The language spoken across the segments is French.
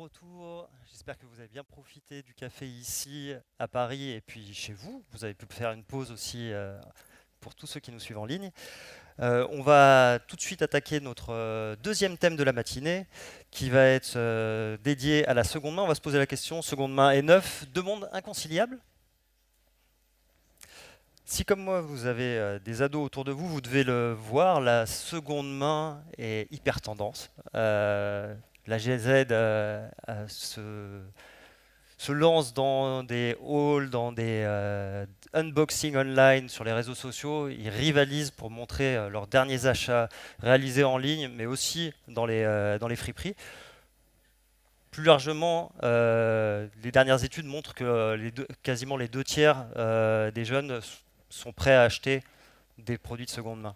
retour. J'espère que vous avez bien profité du café ici à Paris et puis chez vous. Vous avez pu faire une pause aussi pour tous ceux qui nous suivent en ligne. On va tout de suite attaquer notre deuxième thème de la matinée qui va être dédié à la seconde main. On va se poser la question, seconde main et neuf, deux mondes inconciliables? Si comme moi vous avez des ados autour de vous, vous devez le voir, la seconde main est hyper tendance. La GZ se lance dans des hauls, dans des unboxing online sur les réseaux sociaux. Ils rivalisent pour montrer leurs derniers achats réalisés en ligne, mais aussi dans les friperies. Plus largement, les dernières études montrent que quasiment les 2 tiers des jeunes sont prêts à acheter des produits de seconde main.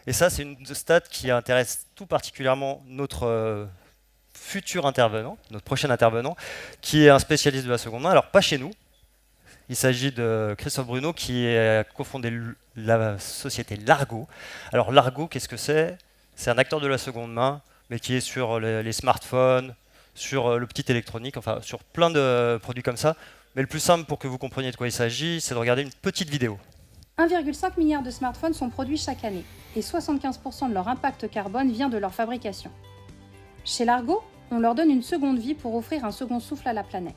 Et ça, c'est une stat qui intéresse tout particulièrement notre futur intervenant, notre prochain intervenant, qui est un spécialiste de la seconde main. Alors, pas chez nous. Il s'agit de Christophe Bruno, qui a cofondé la société Largo. Alors, Largo, qu'est-ce que c'est? C'est un acteur de la seconde main, mais qui est sur les smartphones, sur le petit électronique, enfin, sur plein de produits comme ça. Mais le plus simple pour que vous compreniez de quoi il s'agit, c'est de regarder une petite vidéo. 1,5 milliard de smartphones sont produits chaque année et 75% de leur impact carbone vient de leur fabrication. Chez Largo, on leur donne une seconde vie pour offrir un second souffle à la planète.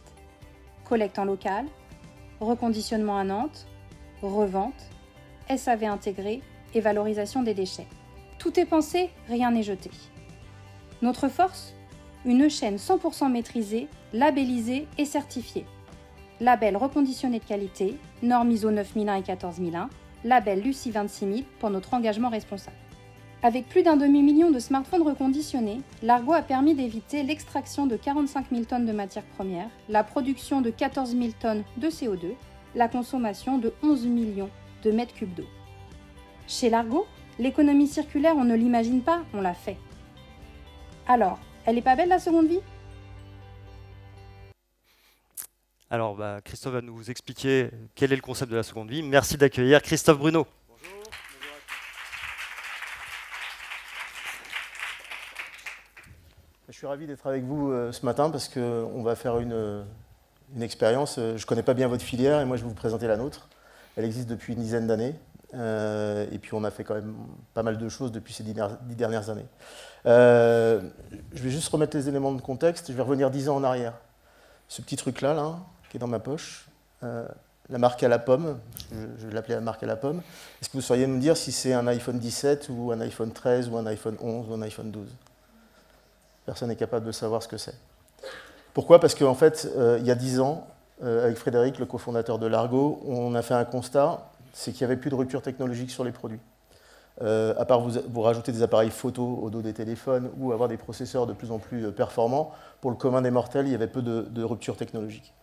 Collecte en local, reconditionnement à Nantes, revente, SAV intégré et valorisation des déchets. Tout est pensé, rien n'est jeté. Notre force ? Une chaîne 100% maîtrisée, labellisée et certifiée. Label reconditionné de qualité, normes ISO 9001 et 14001, label Lucie 26000 pour notre engagement responsable. Avec plus d'un demi-million de smartphones reconditionnés, Largo a permis d'éviter l'extraction de 45 000 tonnes de matières premières, la production de 14 000 tonnes de CO2, la consommation de 11 millions de mètres cubes d'eau. Chez Largo, l'économie circulaire, on ne l'imagine pas, on l'a fait. Alors, elle est pas belle la seconde vie ? Alors, Christophe va nous expliquer quel est le concept de la seconde vie. Merci d'accueillir Christophe Bruno. Bonjour. Je suis ravi d'être avec vous ce matin parce qu'on va faire une expérience. Je ne connais pas bien votre filière et moi je vais vous présenter la nôtre. Elle existe depuis une dizaine d'années et puis on a fait quand même pas mal de choses depuis ces 10 dernières années. Je vais juste remettre les éléments de contexte. Je vais revenir 10 ans en arrière. Ce petit truc-là, là, qui est dans ma poche, la marque à la pomme, je vais l'appeler la marque à la pomme. Est-ce que vous sauriez me dire si c'est un iPhone 17 ou un iPhone 13 ou un iPhone 11 ou un iPhone 12 ? Personne n'est capable de savoir ce que c'est. Pourquoi ? Parce qu'en fait, il y a 10 ans, avec Frédéric, le cofondateur de Largo, on a fait un constat, c'est qu'il n'y avait plus de rupture technologique sur les produits. À part vous rajouter des appareils photo au dos des téléphones ou avoir des processeurs de plus en plus performants, pour le commun des mortels, il y avait peu de rupture technologique.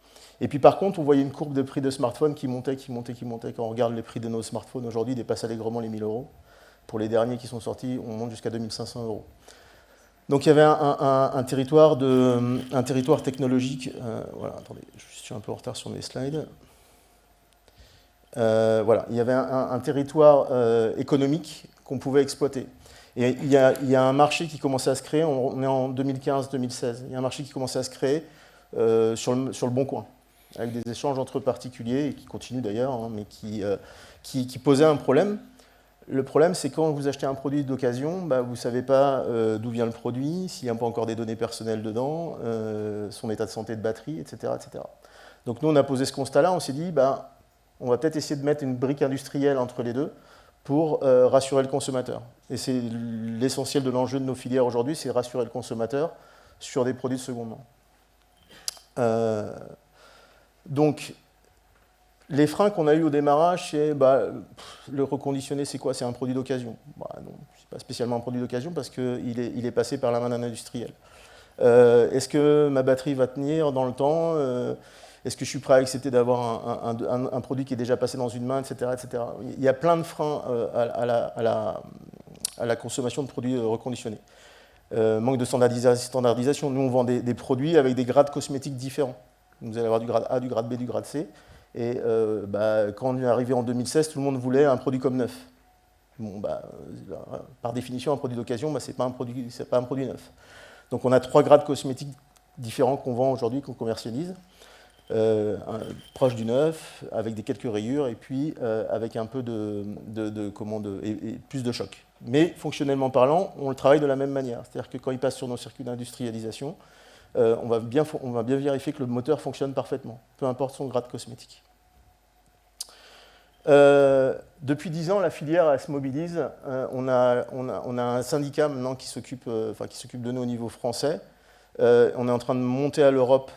Et puis par contre, on voyait une courbe de prix de smartphones qui montait, qui montait, qui montait. Quand on regarde les prix de nos smartphones aujourd'hui, ils dépassent allègrement les 1 000 €. Pour les derniers qui sont sortis, on monte jusqu'à 2 500 €. Donc il y avait un territoire technologique. Voilà, attendez, je suis un peu en retard sur mes slides. Voilà, il y avait un territoire économique qu'on pouvait exploiter. Et il y a un marché qui commençait à se créer, on est en 2015-2016, il y a un marché qui commençait à se créer sur le Bon Coin, avec des échanges entre particuliers, et qui continuent d'ailleurs, hein, mais qui posait un problème. Le problème, c'est quand vous achetez un produit d'occasion, vous ne savez pas d'où vient le produit, s'il n'y a pas encore des données personnelles dedans, son état de santé de batterie, etc., etc. Donc nous, on a posé ce constat-là, on s'est dit, on va peut-être essayer de mettre une brique industrielle entre les deux pour rassurer le consommateur. Et c'est l'essentiel de l'enjeu de nos filières aujourd'hui, c'est rassurer le consommateur sur des produits de seconde main. Donc, les freins qu'on a eu au démarrage, c'est le reconditionné, c'est quoi? C'est un produit d'occasion. Non, c'est pas spécialement un produit d'occasion parce qu'il est passé par la main d'un industriel. Est-ce que ma batterie va tenir dans le temps? Est-ce que je suis prêt à accepter d'avoir un produit qui est déjà passé dans une main, etc., etc. Il y a plein de freins à la consommation de produits reconditionnés. Manque de standardisation. Nous, on vend des produits avec des grades cosmétiques différents. Vous allez avoir du grade A, du grade B, du grade C. Et quand on est arrivé en 2016, tout le monde voulait un produit comme neuf. Bon, par définition, un produit d'occasion, c'est pas un produit neuf. Donc on a 3 grades cosmétiques différents qu'on vend aujourd'hui, qu'on commercialise. Proche du neuf, avec des quelques rayures, et puis avec un peu et plus de choc. Mais fonctionnellement parlant, on le travaille de la même manière. C'est-à-dire que quand il passe sur nos circuits d'industrialisation, on va bien vérifier que le moteur fonctionne parfaitement, peu importe son grade cosmétique. Depuis 10 ans, la filière elle se mobilise. On a un syndicat maintenant qui s'occupe de nous au niveau français. On est en train de monter à l'Europe.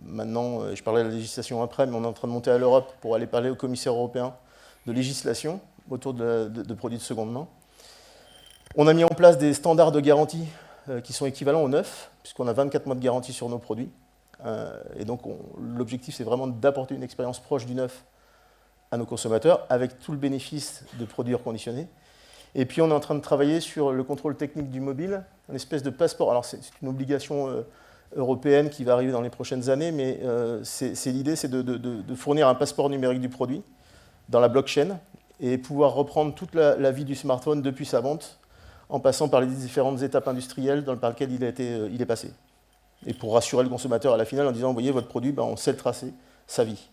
Maintenant, je parlais de la législation après, mais on est en train de monter à l'Europe pour aller parler au commissaire européen de législation autour de produits de seconde main. On a mis en place des standards de garantie qui sont équivalents au neuf, puisqu'on a 24 mois de garantie sur nos produits. Et donc, l'objectif, c'est vraiment d'apporter une expérience proche du neuf à nos consommateurs, avec tout le bénéfice de produits reconditionnés. Et puis, on est en train de travailler sur le contrôle technique du mobile, une espèce de passeport. Alors, c'est une obligation européenne qui va arriver dans les prochaines années, mais l'idée, c'est de fournir un passeport numérique du produit dans la blockchain et pouvoir reprendre toute la vie du smartphone depuis sa vente, en passant par les différentes étapes industrielles dans lesquelles il est passé. Et pour rassurer le consommateur à la finale en disant, vous voyez, votre produit, on sait le tracer, sa vie.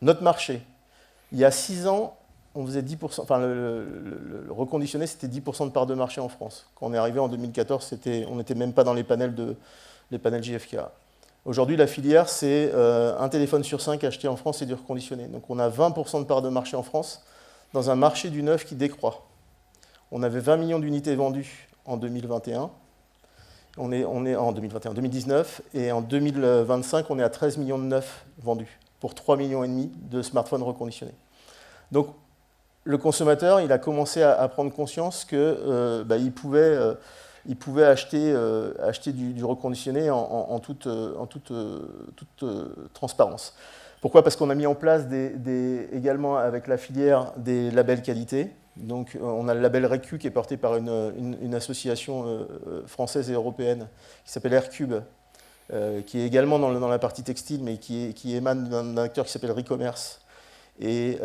Notre marché, il y a 6 ans, on faisait 10%, enfin le reconditionné, c'était 10% de part de marché en France. Quand on est arrivé en 2014, on n'était même pas dans les panels JFK. Aujourd'hui, la filière, c'est un téléphone sur 5 acheté en France, c'est du reconditionné. Donc on a 20% de part de marché en France, dans un marché du neuf qui décroît. On avait 20 millions d'unités vendues en 2021. On est en 2019, et en 2025, on est à 13 millions de neufs vendus, pour 3,5 millions de smartphones reconditionnés. Donc, le consommateur, il a commencé à prendre conscience qu'il pouvait acheter du reconditionné en toute transparence. Pourquoi ? Parce qu'on a mis en place également avec la filière des labels qualité. Donc, on a le label RECU qui est porté par une association française et européenne qui s'appelle Aircube, qui est également dans la partie textile, mais qui émane d'un acteur qui s'appelle Recommerce et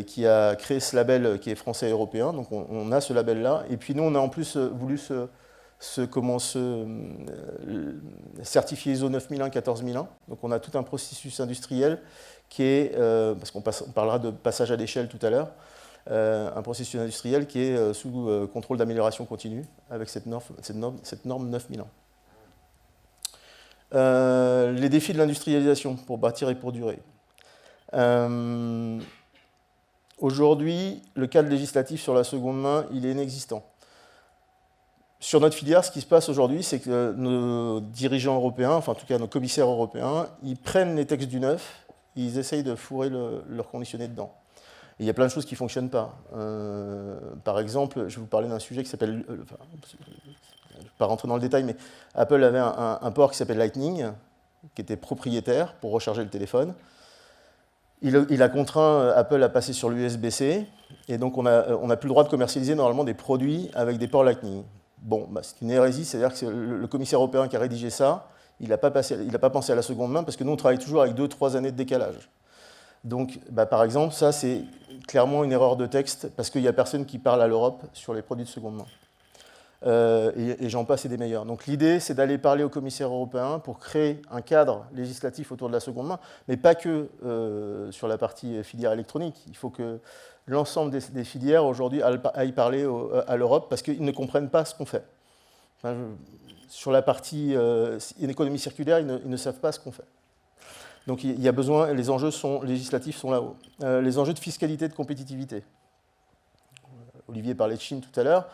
qui a créé ce label qui est français et européen. Donc, on a ce label-là. Et puis, nous, on a en plus voulu certifier ISO 9001, 14001. Donc, on a tout un processus industriel qui est, parce qu'on parlera de passage à l'échelle tout à l'heure, un processus industriel qui est sous contrôle d'amélioration continue avec cette norme 9001. Les défis de l'industrialisation pour bâtir et pour durer. Aujourd'hui, le cadre législatif sur la seconde main, il est inexistant. Sur notre filière, ce qui se passe aujourd'hui, c'est que nos dirigeants européens, enfin en tout cas nos commissaires européens, ils prennent les textes du neuf, ils essayent de fourrer le reconditionné dedans. Et il y a plein de choses qui ne fonctionnent pas. Par exemple, je vais vous parler d'un sujet qui s'appelle... je ne vais pas rentrer dans le détail, mais Apple avait un port qui s'appelle Lightning, qui était propriétaire pour recharger le téléphone. Il a contraint Apple à passer sur l'USB-C, et donc on n'a plus le droit de commercialiser normalement des produits avec des ports Lightning. Bon, c'est une hérésie, c'est-à-dire que le commissaire européen qui a rédigé ça, il n'a pas pensé à la seconde main, parce que nous, on travaille toujours avec 2-3 années de décalage. Donc, par exemple, ça, c'est clairement une erreur de texte, parce qu'il n'y a personne qui parle à l'Europe sur les produits de seconde main. Et j'en passe et des meilleurs. Donc l'idée, c'est d'aller parler aux commissaires européens pour créer un cadre législatif autour de la seconde main, mais pas que sur la partie filière électronique. Il faut que l'ensemble des filières aujourd'hui aillent parler à l'Europe, parce qu'ils ne comprennent pas ce qu'on fait. Enfin, sur la partie économie circulaire, ils ne savent pas ce qu'on fait. Donc il y a besoin, les enjeux législatifs sont là-haut. Les enjeux de fiscalité et de compétitivité. Olivier parlait de Chine tout à l'heure.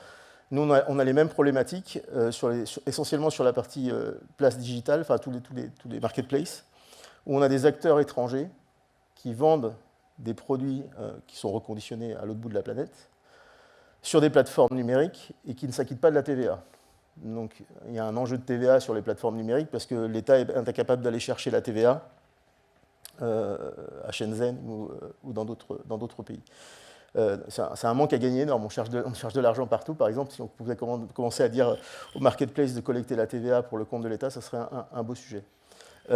Nous, on a les mêmes problématiques, essentiellement sur la partie place digitale, enfin tous les marketplaces, où on a des acteurs étrangers qui vendent des produits qui sont reconditionnés à l'autre bout de la planète, sur des plateformes numériques et qui ne s'acquittent pas de la TVA. Donc il y a un enjeu de TVA sur les plateformes numériques parce que l'État est incapable d'aller chercher la TVA à Shenzhen ou dans d'autres pays. C'est un manque à gagner énorme. On cherche de l'argent partout. Par exemple, si on pouvait commencer à dire au marketplace de collecter la TVA pour le compte de l'État, ça serait un beau sujet. Les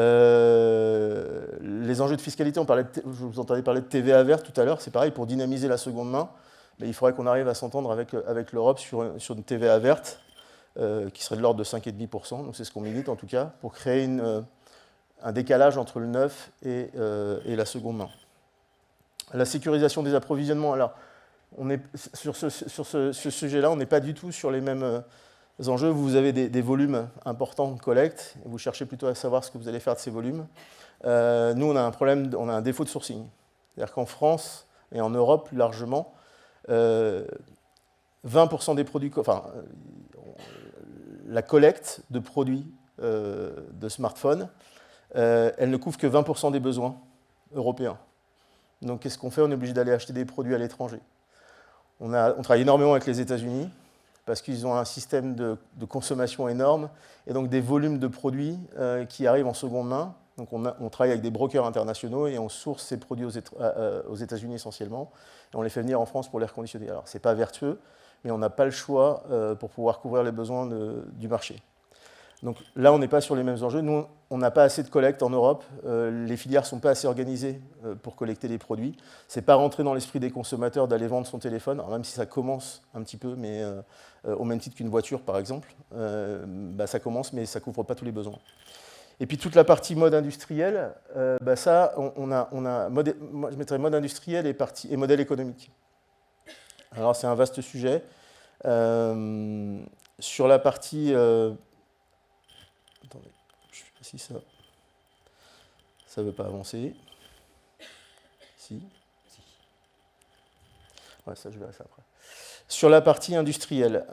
enjeux de fiscalité, je vous entendais parler de TVA verte tout à l'heure, c'est pareil, pour dynamiser la seconde main, mais il faudrait qu'on arrive à s'entendre avec l'Europe sur une TVA verte qui serait de l'ordre de 5,5%, donc c'est ce qu'on milite en tout cas, pour créer un décalage entre le neuf et la seconde main. La sécurisation des approvisionnements, alors on est, sur ce sujet-là, on n'est pas du tout sur les mêmes enjeux. Vous avez des volumes importants de collecte, et vous cherchez plutôt à savoir ce que vous allez faire de ces volumes. Nous, on a un problème, on a un défaut de sourcing. C'est-à-dire qu'en France et en Europe, plus largement, 20% des produits, enfin, la collecte de produits de smartphones, elle ne couvre que 20% des besoins européens. Donc qu'est-ce qu'on fait? On est obligé d'aller acheter des produits à l'étranger. On travaille énormément avec les États-Unis parce qu'ils ont un système de consommation énorme et donc des volumes de produits qui arrivent en seconde main. Donc on travaille avec des brokers internationaux et on source ces produits aux États-Unis essentiellement et on les fait venir en France pour les reconditionner. Alors ce n'est pas vertueux, mais on n'a pas le choix pour pouvoir couvrir les besoins du marché. Donc là, on n'est pas sur les mêmes enjeux. Nous, on n'a pas assez de collecte en Europe. Les filières ne sont pas assez organisées pour collecter les produits. Ce n'est pas rentré dans l'esprit des consommateurs d'aller vendre son téléphone, alors même si ça commence un petit peu, mais au même titre qu'une voiture, par exemple. Ça commence, mais ça ne couvre pas tous les besoins. Et puis toute la partie mode industriel, ça, moi, je mettrais mode industriel et modèle économique. Alors c'est un vaste sujet. Sur la partie... attendez, je sais pas si ça ne veut pas avancer. Si. Ouais, ça, je verrai ça après. Sur la partie industrielle,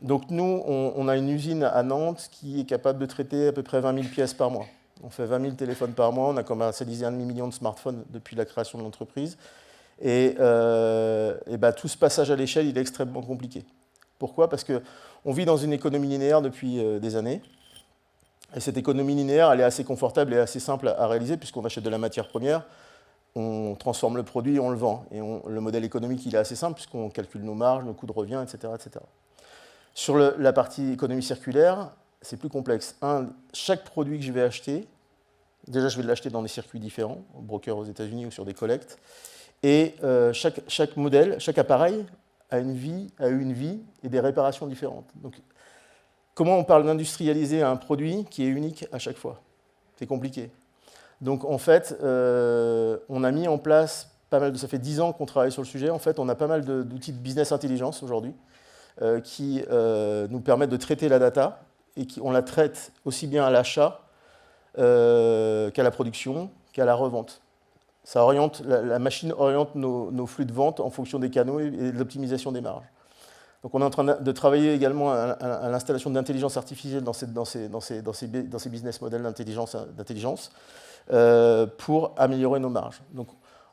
donc nous, on a une usine à Nantes qui est capable de traiter à peu près 20 000 pièces par mois. On fait 20 000 téléphones par mois, on a commercialisé 1,5 million de smartphones depuis la création de l'entreprise. Et tout ce passage à l'échelle, il est extrêmement compliqué. Pourquoi? Parce qu'on vit dans une économie linéaire depuis des années. Et cette économie linéaire, elle est assez confortable et assez simple à réaliser puisqu'on achète de la matière première, on transforme le produit et on le vend. Et le modèle économique, il est assez simple puisqu'on calcule nos marges, nos coûts de revient, etc. etc. Sur la partie économie circulaire, c'est plus complexe. Chaque produit que je vais acheter, déjà je vais l'acheter dans des circuits différents, au broker aux États-Unis ou sur des collectes. Et chaque modèle, chaque appareil a eu une vie et des réparations différentes. Donc, comment on parle d'industrialiser un produit qui est unique à chaque fois? C'est compliqué. Donc en fait, on a mis en place pas mal ça fait 10 ans qu'on travaille sur le sujet. En fait, on a pas mal d'outils de business intelligence aujourd'hui qui nous permettent de traiter la data et on la traite aussi bien à l'achat qu'à la production, qu'à la revente. Ça oriente, la machine oriente nos flux de vente en fonction des canaux et de l'optimisation des marges. Donc on est en train de travailler également à l'installation d'intelligence artificielle dans ces business models d'intelligence pour améliorer nos marges. Donc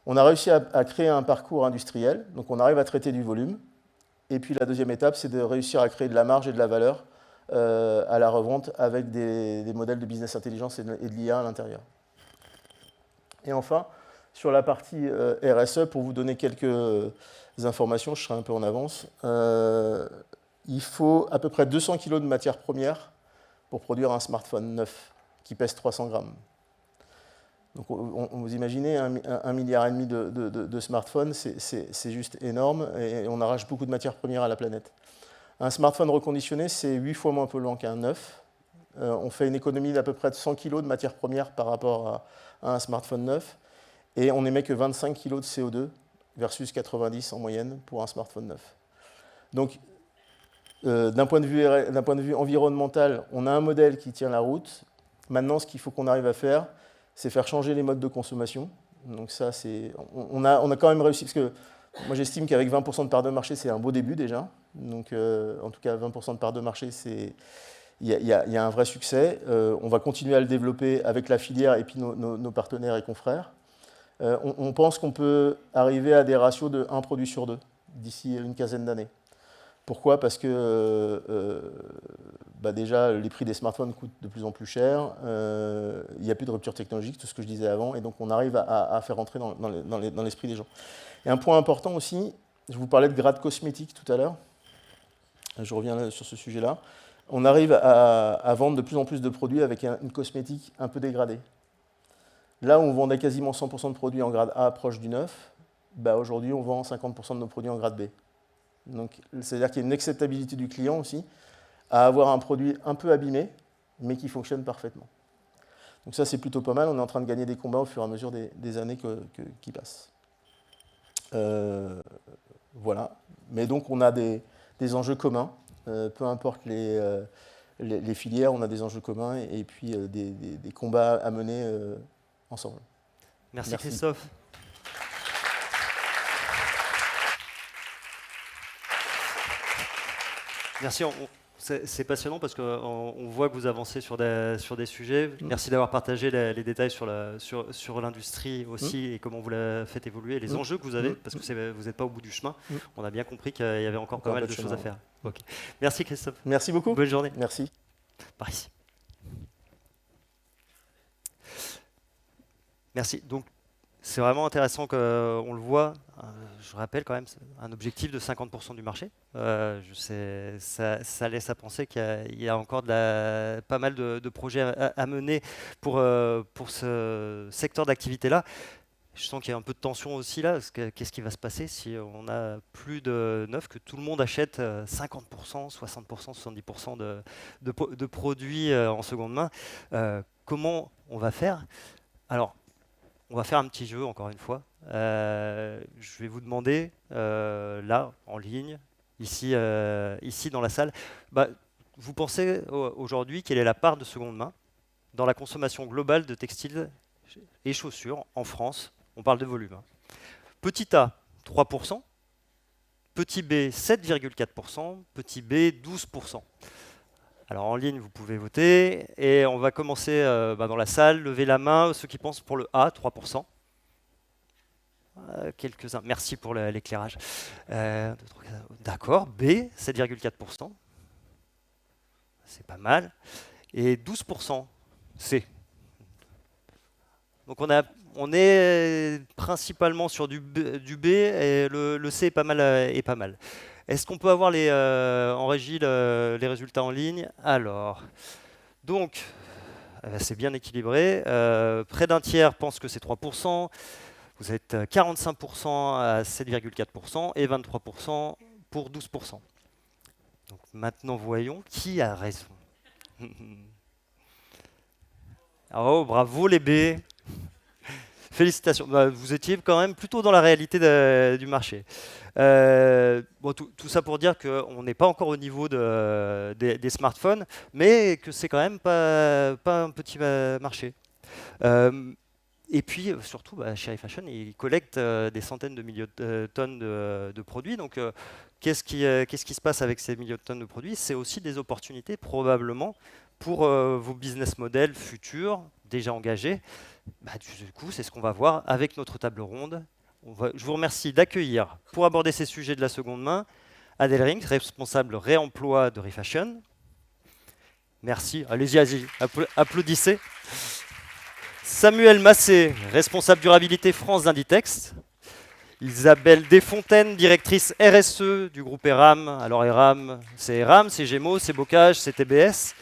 on a réussi à créer un parcours industriel, donc on arrive à traiter du volume. Et puis la deuxième étape, c'est de réussir à créer de la marge et de la valeur à la revente avec des modèles de business intelligence et de l'IA à l'intérieur. Et enfin, sur la partie RSE, pour vous donner quelques informations, je serai un peu en avance, il faut à peu près 200 kg de matière première pour produire un smartphone neuf qui pèse 300 grammes. Donc vous imaginez 1,5 milliard de smartphones, c'est juste énorme et on arrache beaucoup de matières premières à la planète. Un smartphone reconditionné, c'est 8 fois moins polluant qu'un neuf. On fait une économie d'à peu près de 100 kg de matières premières par rapport à un smartphone neuf. Et on n'émet que 25 kg de CO2 versus 90 en moyenne pour un smartphone neuf. Donc, d'un point de vue environnemental, on a un modèle qui tient la route. Maintenant, ce qu'il faut qu'on arrive à faire, c'est faire changer les modes de consommation. Donc ça, on a quand même réussi, parce que moi j'estime qu'avec 20% de part de marché, c'est un beau début déjà. Donc, en tout cas, 20% de part de marché, il y a un vrai succès. On va continuer à le développer avec la filière et puis nos partenaires et confrères. On pense qu'on peut arriver à des ratios de 1 produit sur 2 d'ici une quinzaine d'années. Pourquoi? Parce que déjà, les prix des smartphones coûtent de plus en plus cher, il n'y a plus de rupture technologique, tout ce que je disais avant, et donc on arrive à faire entrer dans l'esprit des gens. Et un point important aussi, je vous parlais de grade cosmétique tout à l'heure, je reviens sur ce sujet-là, on arrive à vendre de plus en plus de produits avec une cosmétique un peu dégradée. Là où on vendait quasiment 100% de produits en grade A proche du neuf, aujourd'hui on vend 50% de nos produits en grade B. Donc, c'est-à-dire qu'il y a une acceptabilité du client aussi à avoir un produit un peu abîmé, mais qui fonctionne parfaitement. Donc ça, c'est plutôt pas mal. On est en train de gagner des combats au fur et à mesure des années qui passent. Voilà. Mais donc, on a des enjeux communs. Peu importe les filières, on a des enjeux communs et puis des combats à mener ensemble. Merci Christophe. Merci. C'est passionnant parce qu'on voit que vous avancez sur des sujets. Merci d'avoir partagé les détails sur l'industrie aussi et comment vous la faites évoluer, les enjeux que vous avez, parce que vous n'êtes pas au bout du chemin. On a bien compris qu'il y avait encore pas mal de choses à faire. Okay. Merci Christophe. Merci beaucoup. Bonne journée. Merci. Par ici. Merci. Donc, c'est vraiment intéressant qu'on le voit. Je rappelle quand même un objectif de 50% du marché. Ça laisse à penser qu'il y a encore pas mal de projets à mener pour ce secteur d'activité-là. Je sens qu'il y a un peu de tension aussi là. Qu'est-ce qui va se passer si on a plus de neuf, que tout le monde achète 50%, 60%, 70% de produits en seconde main? Comment on va faire? Alors, on va faire un petit jeu, encore une fois. Je vais vous demander, là, en ligne, ici dans la salle, vous pensez aujourd'hui quelle est la part de seconde main dans la consommation globale de textiles et chaussures en France? On parle de volume. Petit A, 3%. Petit B, 7,4%. Petit B, 12%. Alors en ligne, vous pouvez voter et on va commencer dans la salle. Levez la main, ceux qui pensent pour le A, 3%. Quelques-uns, merci pour l'éclairage. D'accord, B, 7,4%. C'est pas mal. Et 12%, C. Donc on est principalement sur du B et le C est pas mal. Est-ce qu'on peut avoir en régie les résultats en ligne? Alors, donc, c'est bien équilibré. Près d'un tiers pense que c'est 3%. Vous êtes 45% à 7,4% et 23% pour 12%. Donc maintenant, voyons qui a raison. Oh, bravo les B. Félicitations, vous étiez quand même plutôt dans la réalité du marché. Tout ça pour dire qu'on n'est pas encore au niveau des smartphones, mais que c'est quand même pas un petit marché. Et puis surtout, chez iFashion, ils collectent des centaines de millions de tonnes de produits. Donc, qu'est-ce qui se passe avec ces millions de tonnes de produits? C'est aussi des opportunités probablement pour vos business models futurs, déjà engagés. Du coup, c'est ce qu'on va voir avec notre table ronde. Je vous remercie d'accueillir, pour aborder ces sujets de la seconde main, Adèle Rings, responsable réemploi de Refashion. Merci. Allez-y, applaudissez. Samuel Massé, responsable durabilité France d'Inditex. Isabelle Desfontaines, directrice RSE du groupe ERAM. Alors ERAM, c'est Gémeaux, c'est Bocage, c'est TBS.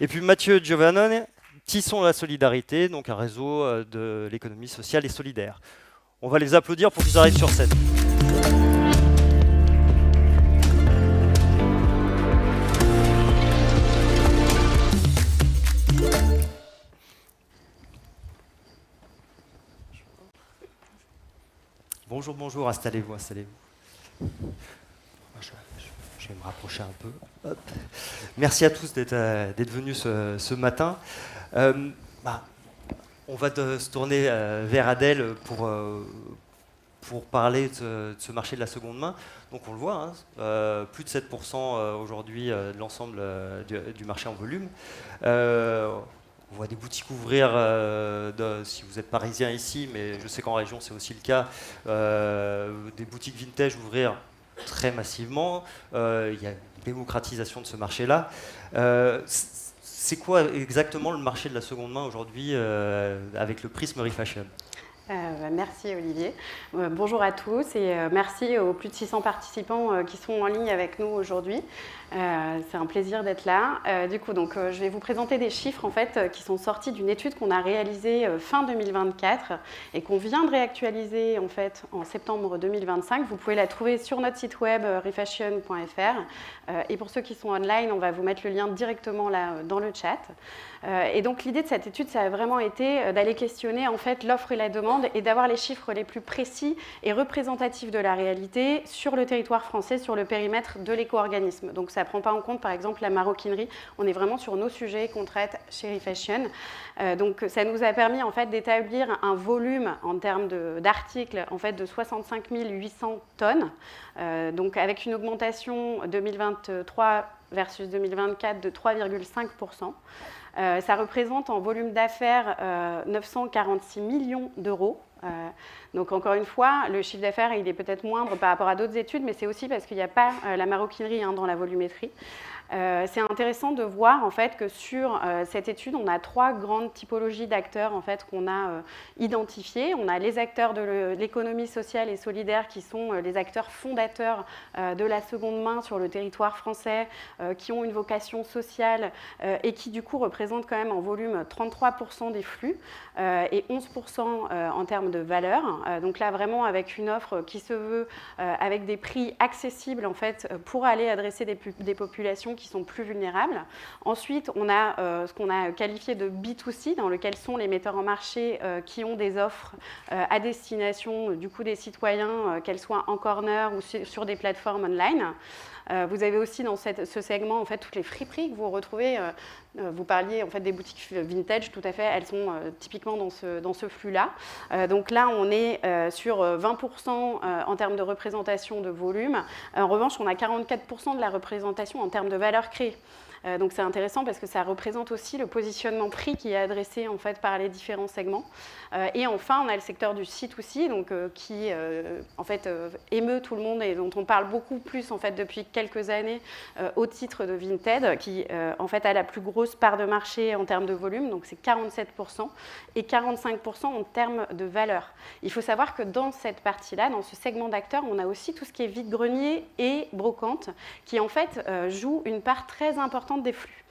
Et puis Mathieu Giovannone, Tissons la solidarité, donc un réseau de l'économie sociale et solidaire. On va les applaudir pour qu'ils arrivent sur scène. Bonjour, installez-vous. Je vais me rapprocher un peu. Hop. Merci à tous d'être venus ce matin. On va se tourner vers Adèle pour parler de ce marché de la seconde main. Donc on le voit, plus de 7% aujourd'hui de l'ensemble du marché en volume. On voit des boutiques ouvrir, si vous êtes parisien ici, mais je sais qu'en région c'est aussi le cas, des boutiques vintage ouvrir très massivement. Il y a une démocratisation de ce marché-là. C'est quoi exactement le marché de la seconde main aujourd'hui avec le prisme Refashion? Merci Olivier. Bonjour à tous et merci aux plus de 600 participants qui sont en ligne avec nous aujourd'hui. C'est un plaisir d'être là. Je vais vous présenter des chiffres en fait, qui sont sortis d'une étude qu'on a réalisée fin 2024 et qu'on vient de réactualiser en fait, en septembre 2025. Vous pouvez la trouver sur notre site web refashion.fr. Et pour ceux qui sont online, on va vous mettre le lien directement là dans le chat. Et donc l'idée de cette étude, ça a vraiment été d'aller questionner en fait l'offre et la demande et d'avoir les chiffres les plus précis et représentatifs de la réalité sur le territoire français, sur le périmètre de l'éco-organisme. Donc ça ne prend pas en compte par exemple la maroquinerie, on est vraiment sur nos sujets qu'on traite chez Refashion. Donc ça nous a permis en fait d'établir un volume en termes d'articles en fait, de 65 800 tonnes, donc avec une augmentation 2023 versus 2024 de 3,5%. Ça représente en volume d'affaires 946 millions d'euros. Donc encore une fois, le chiffre d'affaires il est peut-être moindre par rapport à d'autres études, mais c'est aussi parce qu'il n'y a pas la maroquinerie dans la volumétrie. C'est intéressant de voir en fait, que sur cette étude, on a 3 grandes typologies d'acteurs en fait, qu'on a identifiées. On a les acteurs de l'économie sociale et solidaire qui sont les acteurs fondateurs de la seconde main sur le territoire français, qui ont une vocation sociale et qui du coup représentent quand même en volume 33% des flux et 11% en termes de valeur. Donc là vraiment avec une offre qui se veut avec des prix accessibles en fait, pour aller adresser des populations qui sont plus vulnérables. Ensuite, on a ce qu'on a qualifié de B2C, dans lequel sont les metteurs en marché qui ont des offres à destination du coup des citoyens, qu'elles soient en corner ou sur des plateformes online. Vous avez aussi dans ce segment en fait, toutes les friperies que vous retrouvez. Vous parliez en fait, des boutiques vintage, tout à fait, elles sont typiquement dans ce flux-là. Donc là, on est sur 20% en termes de représentation de volume. En revanche, on a 44% de la représentation en termes de valeur créée. Donc c'est intéressant parce que ça représente aussi le positionnement prix qui est adressé en fait, par les différents segments. Et enfin, on a le secteur du C2C donc, qui en fait, émeut tout le monde et dont on parle beaucoup plus en fait, depuis quelques années au titre de Vinted, qui en fait, a la plus grosse part de marché en termes de volume, donc c'est 47% et 45% en termes de valeur. Il faut savoir que dans cette partie-là, dans ce segment d'acteurs, on a aussi tout ce qui est vide-grenier et brocante qui en fait joue une part très importante des flux.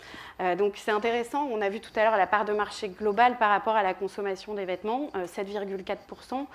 Donc c'est intéressant, on a vu tout à l'heure la part de marché globale par rapport à la consommation des vêtements, 7,4%.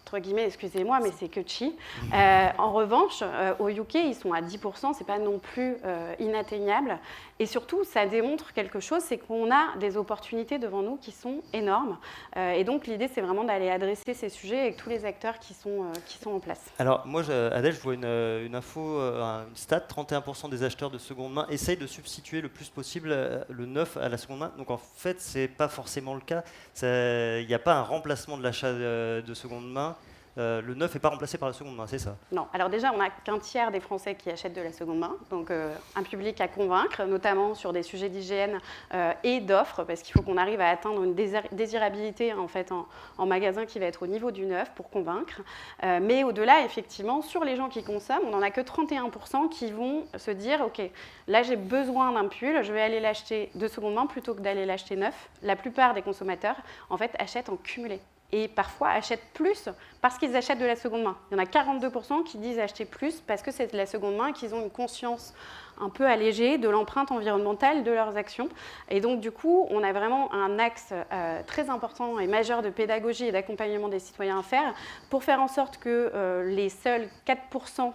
Entre guillemets, excusez-moi, mais c'est que chi. En revanche, au UK, ils sont à 10%, c'est pas non plus inatteignable. Et surtout, ça démontre quelque chose, c'est qu'on a des opportunités devant nous qui sont énormes. Et donc, l'idée, c'est vraiment d'aller adresser ces sujets avec tous les acteurs qui sont en place. Alors, moi, Adèle, je vois une info, une stat, 31% des acheteurs de seconde main essayent de substituer le plus possible le neuf à la seconde main. Donc, en fait, c'est pas forcément le cas. Il n'y a pas un remplacement de l'achat de seconde main. Le neuf n'est pas remplacé par la seconde main, c'est ça? Non. Alors déjà, on n'a qu'un tiers des Français qui achètent de la seconde main, donc un public à convaincre, notamment sur des sujets d'hygiène et d'offres, parce qu'il faut qu'on arrive à atteindre une désirabilité en fait, en magasin qui va être au niveau du neuf pour convaincre. Mais au-delà, effectivement, sur les gens qui consomment, on n'en a que 31% qui vont se dire « Ok, là j'ai besoin d'un pull, je vais aller l'acheter de seconde main plutôt que d'aller l'acheter neuf ». La plupart des consommateurs, en fait, achètent en cumulé. Et parfois achètent plus parce qu'ils achètent de la seconde main. Il y en a 42% qui disent acheter plus parce que c'est de la seconde main et qu'ils ont une conscience un peu allégée de l'empreinte environnementale de leurs actions. Et donc, du coup, on a vraiment un axe très important et majeur de pédagogie et d'accompagnement des citoyens à faire pour faire en sorte que les seuls 4%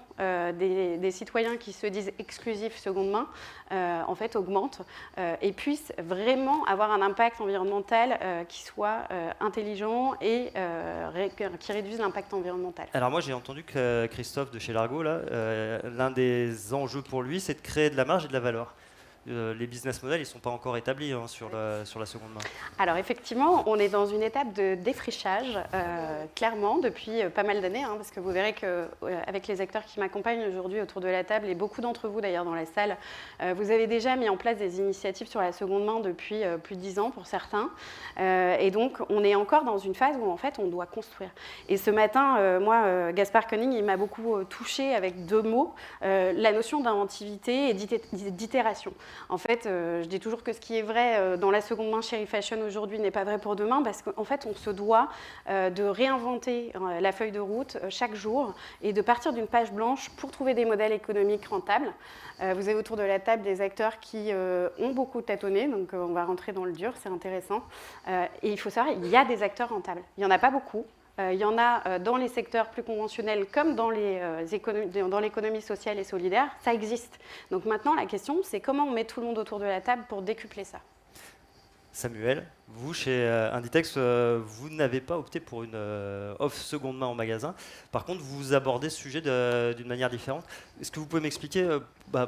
des citoyens qui se disent exclusifs seconde main, en fait, augmentent et puissent vraiment avoir un impact environnemental qui soit intelligent et qui réduise l'impact environnemental. Alors moi, j'ai entendu que Christophe de chez Largo, là, l'un des enjeux pour lui, c'est de créer de la marge et de la valeur. Les business models, ils ne sont pas encore établis sur la seconde main. Alors effectivement, on est dans une étape de défrichage, clairement, depuis pas mal d'années, parce que vous verrez qu'avec les acteurs qui m'accompagnent aujourd'hui autour de la table, et beaucoup d'entre vous d'ailleurs dans la salle, vous avez déjà mis en place des initiatives sur la seconde main depuis plus de 10 ans pour certains. Et donc, on est encore dans une phase où en fait, on doit construire. Et ce matin, moi, Gaspard Koenig, il m'a beaucoup touchée avec 2 mots, la notion d'inventivité et d'itération. En fait, je dis toujours que ce qui est vrai dans la seconde main chez Refashion aujourd'hui n'est pas vrai pour demain, parce qu'en fait, on se doit de réinventer la feuille de route chaque jour et de partir d'une page blanche pour trouver des modèles économiques rentables. Vous avez autour de la table des acteurs qui ont beaucoup tâtonné, donc on va rentrer dans le dur, c'est intéressant. Et il faut savoir, il y a des acteurs rentables. Il n'y en a pas beaucoup. Il y en a dans les secteurs plus conventionnels comme dans l'économie sociale et solidaire. Ça existe. Donc maintenant, la question, c'est comment on met tout le monde autour de la table pour décupler ça. Samuel, vous, chez Inditex, vous n'avez pas opté pour une offre seconde main en magasin. Par contre, vous abordez ce sujet d'une manière différente. Est-ce que vous pouvez m'expliquer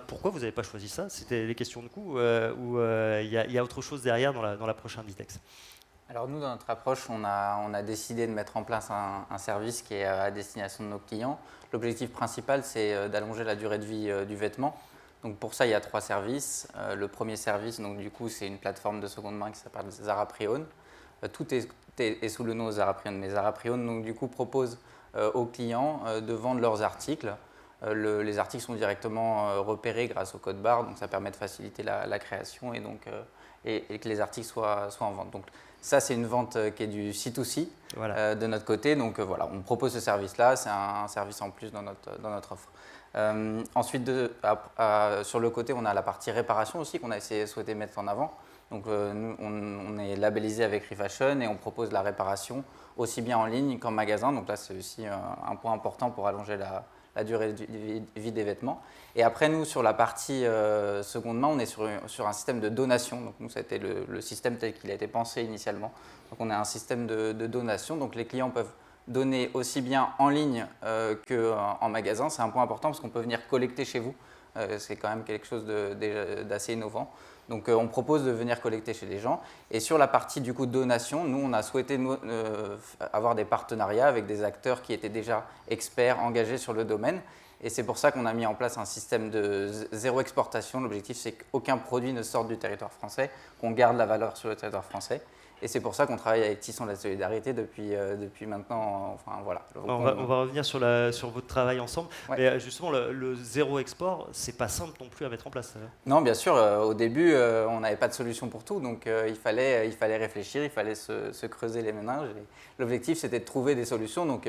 pourquoi vous n'avez pas choisi ça? C'était les questions de coût ou il y a autre chose derrière dans l'approche Inditex? Alors nous, dans notre approche, on a décidé de mettre en place un service qui est à destination de nos clients. L'objectif principal, c'est d'allonger la durée de vie du vêtement. Donc pour ça, il y a 3 services. Le premier service, donc du coup, c'est une plateforme de seconde main qui s'appelle Zara Pre-Owned. Tout est sous le nom Zara Pre-Owned, mais Zara Pre-Owned, donc du coup, propose aux clients de vendre leurs articles. Les articles sont directement repérés grâce au code barre, donc ça permet de faciliter la création et que les articles soient en vente. Donc ça, c'est une vente qui est du C2C voilà. De notre côté. Donc voilà, on propose ce service-là, c'est un service en plus dans notre offre. Ensuite, sur le côté, on a la partie réparation aussi qu'on a souhaité mettre en avant. Donc nous, on est labellisé avec Refashion et on propose la réparation aussi bien en ligne qu'en magasin. Donc là, c'est aussi un point important pour allonger la durée de vie des vêtements. Et après, nous, sur la partie seconde main, on est sur un système de donation. Donc nous, c'était le système tel qu'il a été pensé initialement. Donc on a un système de donation. Donc les clients peuvent donner aussi bien en ligne qu'en magasin. C'est un point important parce qu'on peut venir collecter chez vous. C'est quand même quelque chose d'assez innovant. Donc on propose de venir collecter chez les gens. Et sur la partie du coup donation, nous on a souhaité avoir des partenariats avec des acteurs qui étaient déjà experts, engagés sur le domaine. Et c'est pour ça qu'on a mis en place un système de zéro exportation. L'objectif c'est qu'aucun produit ne sorte du territoire français, qu'on garde la valeur sur le territoire français. Et c'est pour ça qu'on travaille avec Tissons de la Solidarité depuis maintenant. Enfin, voilà. On va revenir sur votre travail ensemble. Ouais. Mais justement, le zéro export, c'est pas simple non plus à mettre en place. Non, bien sûr. Au début, on n'avait pas de solution pour tout. Donc, il fallait réfléchir, il fallait se creuser les méninges. L'objectif, c'était de trouver des solutions. Donc,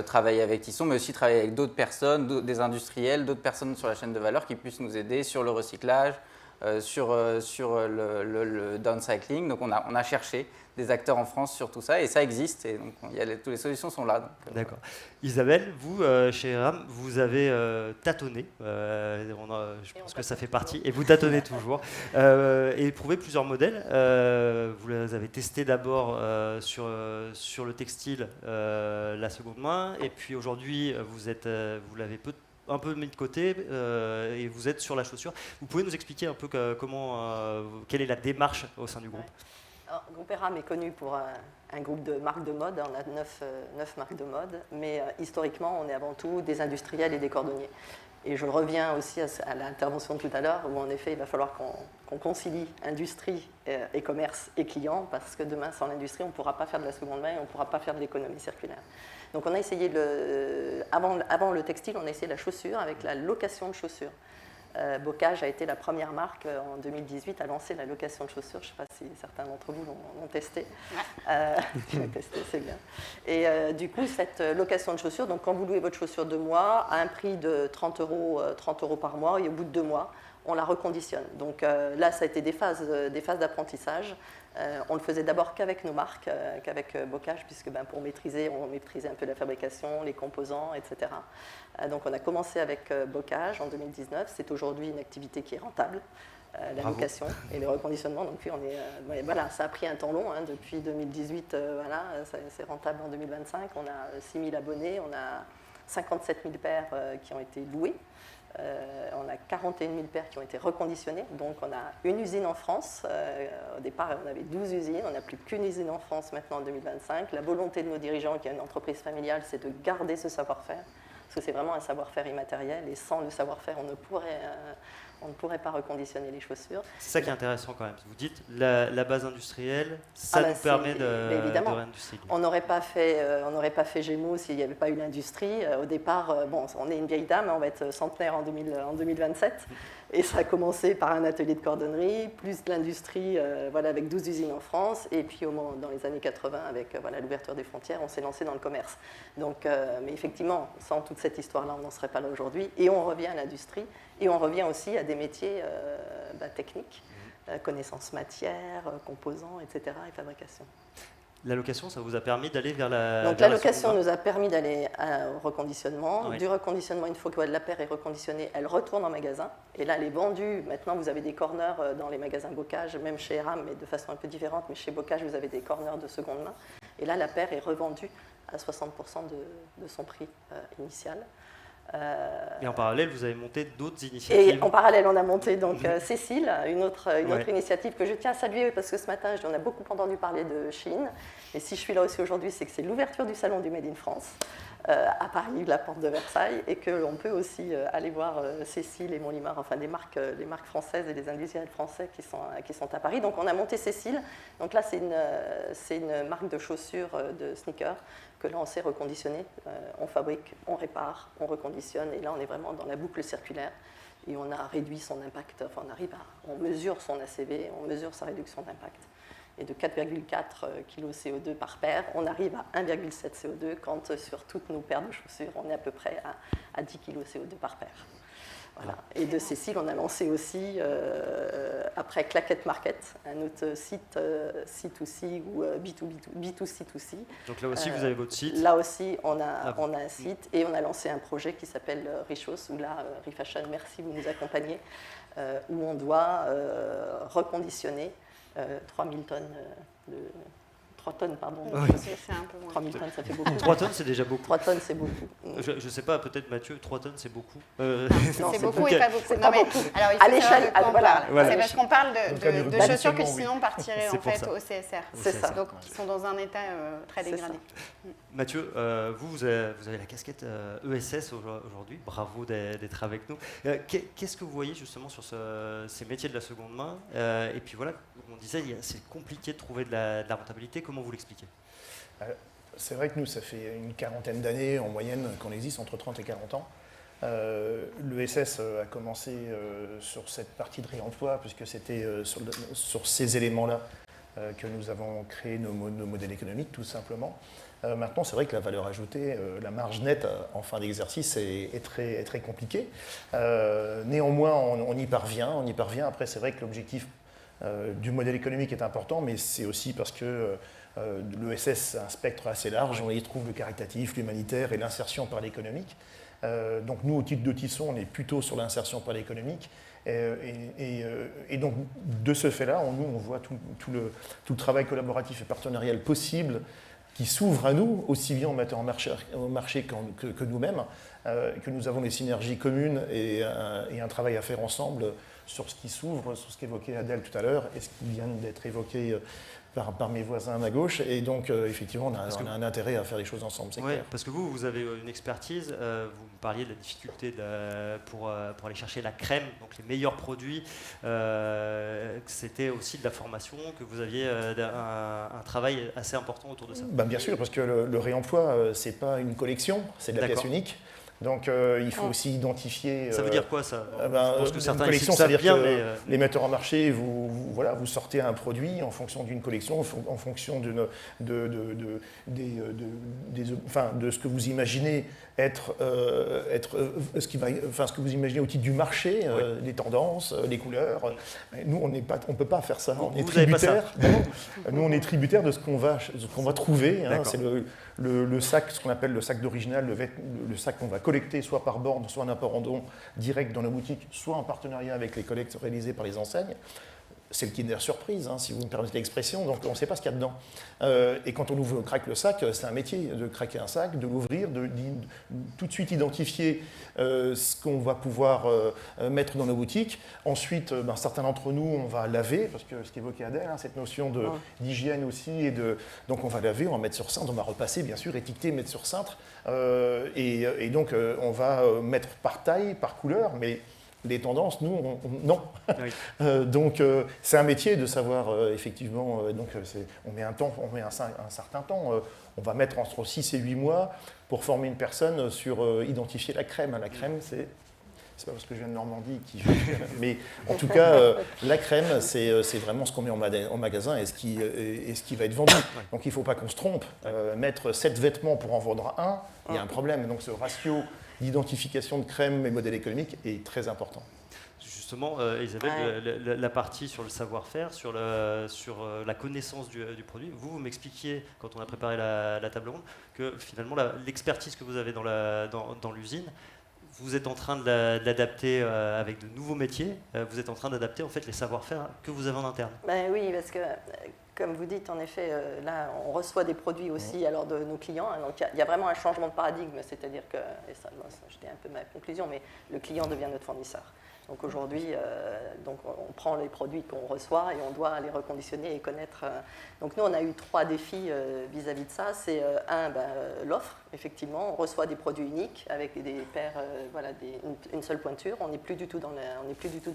travailler avec Tissons, mais aussi travailler avec d'autres personnes, des industriels, d'autres personnes sur la chaîne de valeur qui puissent nous aider sur le recyclage, sur le downcycling. Donc on a cherché des acteurs en France sur tout ça et ça existe et donc toutes les solutions sont là. D'accord. Isabelle, vous chez RAM, vous avez tâtonné, je pense que ça fait partie, et vous tâtonnez toujours, et éprouvé plusieurs modèles. Vous les avez testés d'abord sur le textile, la seconde main, et puis aujourd'hui vous l'avez un peu mis de côté et vous êtes sur la chaussure. Vous pouvez nous expliquer un peu quelle est la démarche au sein du groupe? Alors, Groupe Eram est connu pour un groupe de marques de mode. On a 9 marques de mode, mais historiquement, on est avant tout des industriels et des cordonniers. Et je reviens aussi à l'intervention de tout à l'heure, où en effet, il va falloir qu'on concilie industrie et commerce et clients, parce que demain, sans l'industrie, on ne pourra pas faire de la seconde main et on ne pourra pas faire de l'économie circulaire. Donc on a essayé, avant le textile, on a essayé la chaussure avec la location de chaussures. Bocage a été la première marque en 2018 à lancer la location de chaussures. Je ne sais pas si certains d'entre vous l'ont testé. Testé, c'est bien. Et du coup, cette location de chaussures, donc quand vous louez votre chaussure 2 mois, à un prix de 30 euros par mois, et au bout de 2 mois, on la reconditionne. Donc là, ça a été des phases d'apprentissage. On le faisait d'abord qu'avec nos marques, qu'avec Bocage, puisque pour maîtriser, on maîtrisait un peu la fabrication, les composants, etc. Donc on a commencé avec Bocage en 2019. C'est aujourd'hui une activité qui est rentable, la location et le reconditionnement. Donc puis voilà, ça a pris un temps long. Depuis 2018, voilà, c'est rentable en 2025. On a 6 000 abonnés, on a 57 000 paires qui ont été louées. On a 41 000 paires qui ont été reconditionnées, donc on a une usine en France. Au départ, on avait 12 usines, on n'a plus qu'une usine en France maintenant en 2025. La volonté de nos dirigeants, qui est une entreprise familiale, c'est de garder ce savoir-faire, parce que c'est vraiment un savoir-faire immatériel, et sans le savoir-faire, on ne pourrait pas reconditionner les chaussures. C'est ça qui est intéressant quand même. Vous dites la base industrielle, ça nous permet de réindustrialiser. On n'aurait pas fait Gémeaux s'il n'y avait pas eu l'industrie. Au départ, on est une vieille dame, on va être centenaire en 2027. Et ça a commencé par un atelier de cordonnerie, plus de l'industrie, avec 12 usines en France. Et puis dans les années 80, avec l'ouverture des frontières, on s'est lancé dans le commerce. Donc, mais effectivement, sans toute cette histoire-là, on n'en serait pas là aujourd'hui. Et on revient à l'industrie. Et on revient aussi à des métiers techniques, connaissances matières, composants, etc. et fabrication. La location, ça vous a permis d'aller vers la... Donc la location nous a permis d'aller au reconditionnement. Oui. Du reconditionnement, une fois que la paire est reconditionnée, elle retourne en magasin. Et là, elle est vendue. Maintenant, vous avez des corners dans les magasins Bocage, même chez Eram, mais de façon un peu différente. Mais chez Bocage, vous avez des corners de seconde main. Et là, la paire est revendue à 60% de son prix initial. Et en parallèle, vous avez monté d'autres initiatives. Et en parallèle, on a monté donc Cécile, une autre initiative que je tiens à saluer parce que ce matin, on a beaucoup entendu parler de Chine. Et si je suis là aussi aujourd'hui, c'est que c'est l'ouverture du salon du Made in France à Paris, la porte de Versailles, et qu'on peut aussi aller voir Cécile et Montlimar, enfin les marques françaises et les industriels français qui sont à Paris. Donc on a monté Cécile. Donc là, c'est une marque de chaussures, de sneakers, que là on sait reconditionner. On fabrique, on répare, on reconditionne, et là on est vraiment dans la boucle circulaire. Et on a réduit son impact, enfin on mesure son ACV, on mesure sa réduction d'impact. Et de 4,4 kg CO2 par paire, on arrive à 1,7 CO2 quand sur toutes nos paires de chaussures, on est à peu près à 10 kg CO2 par paire. Voilà. Et de Cécile, on a lancé aussi, après Claquette Market, un autre site C2C ou B2C2C. Donc là aussi, vous avez votre site. Là aussi, on a un site et on a lancé un projet qui s'appelle Richos, où là, Refashion, merci, vous nous accompagnez, où on doit reconditionner 3000 tonnes de... 3 tonnes, pardon. Oui. C'est un peu moins. 3000 tonnes, ça fait beaucoup. 3 tonnes, c'est déjà beaucoup. 3 tonnes, c'est beaucoup. Je ne sais pas, peut-être Mathieu, 3 tonnes, c'est beaucoup. Non, c'est beaucoup et pas beaucoup. C'est pas beaucoup. Alors, il À faut l'échelle, savoir de quoi on voilà. parle. Voilà. C'est parce qu'on parle de chaussures qui oui. sinon partiraient C'est en pour fait ça. au CSR. C'est ça. Donc, ils sont dans un état très C'est dégradé. Mathieu, vous avez la casquette ESS aujourd'hui. Bravo d'être avec nous. Qu'est-ce que vous voyez justement sur ces métiers de la seconde main et puis voilà, on disait, c'est compliqué de trouver de la rentabilité. Comment vous l'expliquez ? C'est vrai que nous, ça fait une quarantaine d'années en moyenne qu'on existe, entre 30 et 40 ans. L'ESS a commencé sur cette partie de réemploi, puisque c'était sur ces éléments-là que nous avons créé nos modèles économiques, tout simplement. Maintenant, c'est vrai que la valeur ajoutée, la marge nette en fin d'exercice est très compliquée. Néanmoins, on y parvient. Après, c'est vrai que l'objectif du modèle économique est important, mais c'est aussi parce que l'ESS, c'est un spectre assez large. On y trouve le caritatif, l'humanitaire et l'insertion par l'économique. Donc nous, au titre de Tisson, on est plutôt sur l'insertion par l'économique. Et donc, de ce fait-là, on voit tout le travail collaboratif et partenarial possible qui s'ouvre à nous, aussi bien en mettant au marché que nous-mêmes, que nous avons des synergies communes et un travail à faire ensemble sur ce qui s'ouvre, sur ce qu'évoquait Adèle tout à l'heure et ce qui vient d'être évoqué par mes voisins à ma gauche. Et donc, effectivement, on a un intérêt à faire les choses ensemble, c'est clair. Parce que vous avez une expertise, vous me parliez de la difficulté pour aller chercher la crème, donc les meilleurs produits. C'était aussi de la formation, que vous aviez un travail assez important autour de ça. Bien sûr, parce que le réemploi, ce n'est pas une collection, c'est de la pièce unique. Donc il faut aussi identifier... Ça veut dire quoi ça? Je pense que certains collection, savent bien, mais... Les metteurs en marché, vous sortez un produit en fonction d'une collection, en fonction de ce que vous imaginez être ce que vous imaginez au titre du marché, les tendances, les couleurs. Nous, on ne peut pas faire ça. On est tributaire. Nous, on est tributaire de ce qu'on va trouver. Hein. C'est le sac, ce qu'on appelle le sac d'original, le sac qu'on va collecter soit par borne, soit en apport en don direct dans nos boutiques, soit en partenariat avec les collectes réalisées par les enseignes. C'est le Kinder Surprise, hein, si vous me permettez l'expression, donc on ne sait pas ce qu'il y a dedans. Et quand on craque le sac, c'est un métier de craquer un sac, de l'ouvrir, de tout de suite identifier ce qu'on va pouvoir mettre dans nos boutiques. Ensuite, certains d'entre nous, on va laver, parce que ce qu'évoquait Adèle, hein, cette notion d'hygiène aussi, donc on va laver, on va mettre sur cintre, on va repasser, bien sûr, étiqueter, mettre sur cintre, et donc on va mettre par taille, par couleur, mais les tendances, nous, non. Oui. Donc, c'est un métier de savoir, effectivement, on met un certain temps. On va mettre entre 6 et 8 mois pour former une personne sur identifier la crème. La crème, c'est pas parce que je viens de Normandie mais en tout cas, la crème, c'est vraiment ce qu'on met en magasin et ce qui va être vendu. Donc il ne faut pas qu'on se trompe. Mettre 7 vêtements pour en vendre un, il y a un problème. Donc ce ratio d'identification de crème et modèle économique est très important. Justement, Isabelle, la partie sur le savoir-faire, sur la connaissance du produit, vous m'expliquiez, quand on a préparé la table ronde, que finalement, l'expertise que vous avez dans l'usine, vous êtes en train de l'adapter avec de nouveaux métiers, vous êtes en train d'adapter en fait, les savoir-faire que vous avez en interne. Ben oui, parce que, comme vous dites, en effet, là, on reçoit des produits aussi alors, de nos clients. Hein, donc, il y a vraiment un changement de paradigme, c'est-à-dire que, et ça, j'étais un peu ma conclusion, mais le client devient notre fournisseur. Donc aujourd'hui, on prend les produits qu'on reçoit et on doit les reconditionner et connaître. Donc nous, on a eu 3 défis vis-à-vis de ça. C'est l'offre, effectivement. On reçoit des produits uniques avec des paires, une seule pointure. On n'est plus du tout dans